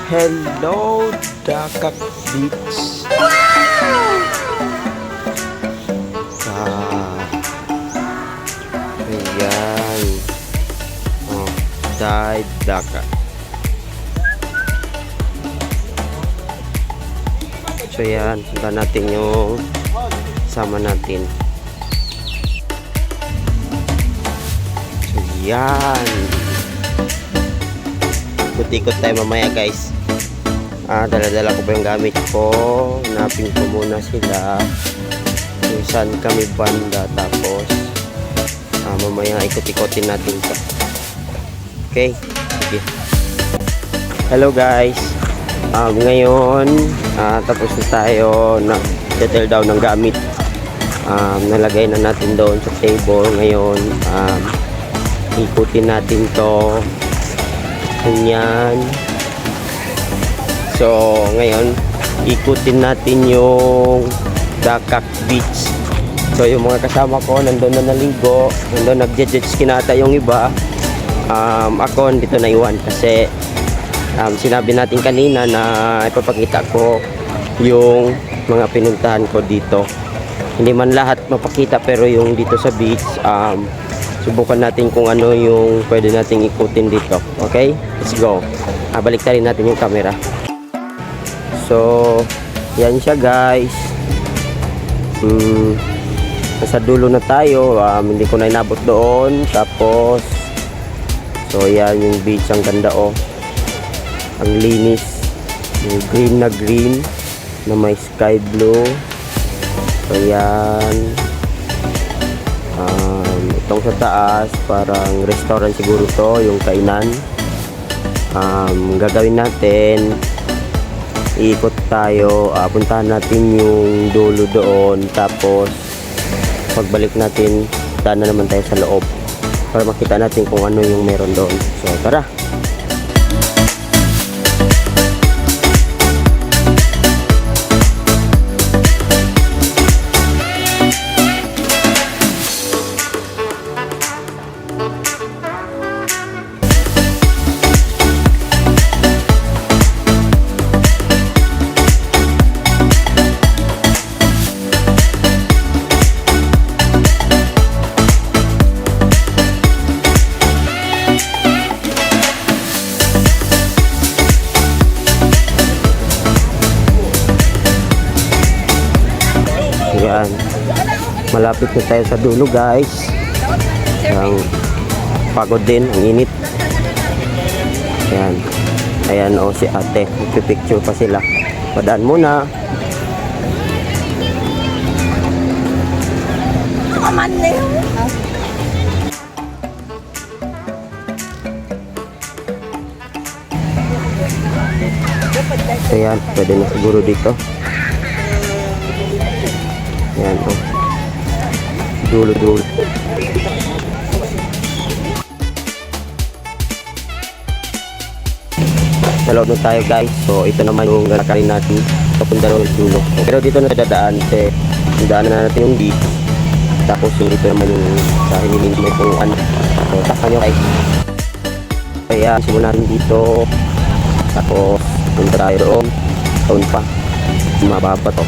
Hello, Dakak Beach. Ayan. Oh, dive Dakak. So yan, sundan natin yung sama natin. So yan. Ikot-ikot tayo mamaya guys. Dala-dala ko pa yung gamit ko. Hanapin ko muna sila kung saan kami banda. Tapos mamaya ikot-ikotin natin ito. Okay, sige. Hello guys. Ngayon tapos na tayo nag-settle down ng gamit. Nalagay na natin doon sa table. Ngayon ikutin natin to. Ganyan. So ngayon ikutin natin yung Dakak Beach. So yung mga kasama ko nandun na naligo, nandun nag-jet kinata yung iba. Ako dito na iwan kasi sinabi natin kanina na ipapakita ko yung mga pinuntahan ko dito. Hindi man lahat mapakita pero yung dito sa beach subukan natin kung ano yung pwede nating ikutin dito. Okay, let's go. Balik rin natin yung camera. So yan siya guys. Nasa dulo na tayo. Hindi ko na inabot doon. Tapos so yan yung beach, ang ganda oh. Ang linis, yung green na may sky blue. So yan. Itong sa taas parang restaurant siguro to, yung kainan. Gagawin natin, iikot tayo, puntahan natin yung dulo doon. Tapos pagbalik natin daan na naman tayo sa loob para makita natin kung ano yung meron doon. So tara. Yan, malapit na tayo sa dulo guys. Ang pagod din, ang init. Yan, ayan o si ate, magpipicture pa sila. Padaan muna. Ayan, pwede na siguro dito. Yan oh. Dulo. Sa loob na tayo guys. So ito naman yung lalakarin natin papunta ng dulo. Pero dito na dadaan kasi daanan na natin yung beach. Tapos yung ito naman yung sa hinilin may puruan. So takpan nyo guys. Kaya simulan natin dito. Tapos punta tayo doon. Taon pa. Mababa to.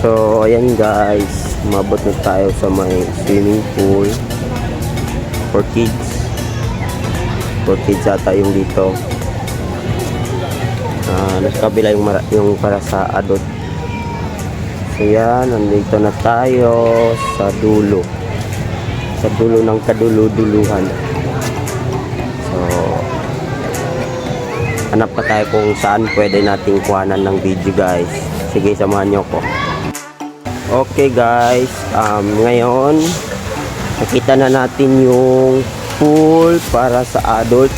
So ayan guys, Umabot na tayo sa may swimming pool for kids. For kids ata yung dito. Nasa kabila yung para sa adult. So yan, nandito na tayo sa dulo. Sa dulo ng kaduluduluhan. So, hanap pa tayo kung saan pwede nating kuhanan ng video guys. Sige, samahan nyo ko. Okay guys, ngayon nakita na natin yung pool para sa adult.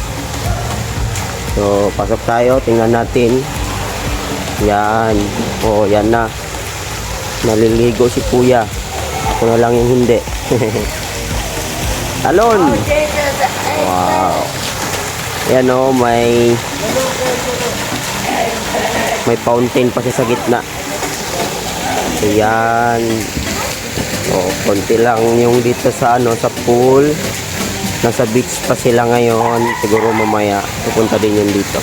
So, pasok tayo, tingnan natin. Yan. Oh, yan na. Naliligo si Kuya. Ako na lang yung hindi. Talon! Wow. Yan o, may fountain pa siya sa gitna. Ayan. O, konti lang yung dito sa sa pool. Nasa beach pa sila ngayon. Siguro mamaya pupunta din yun dito.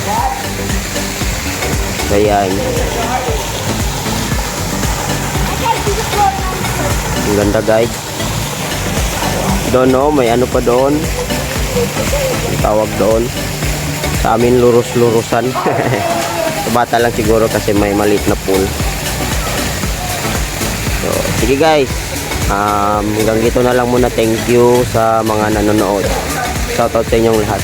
Ayan. Ang ganda guys. Doon may ano pa doon. Ang tawag doon. Sa amin lurus-lurusan. Sa bata lang siguro kasi may maliit na pool. So, sige guys. Hanggang dito na lang muna. Thank you sa mga nanonood. Shoutout sa inyong lahat.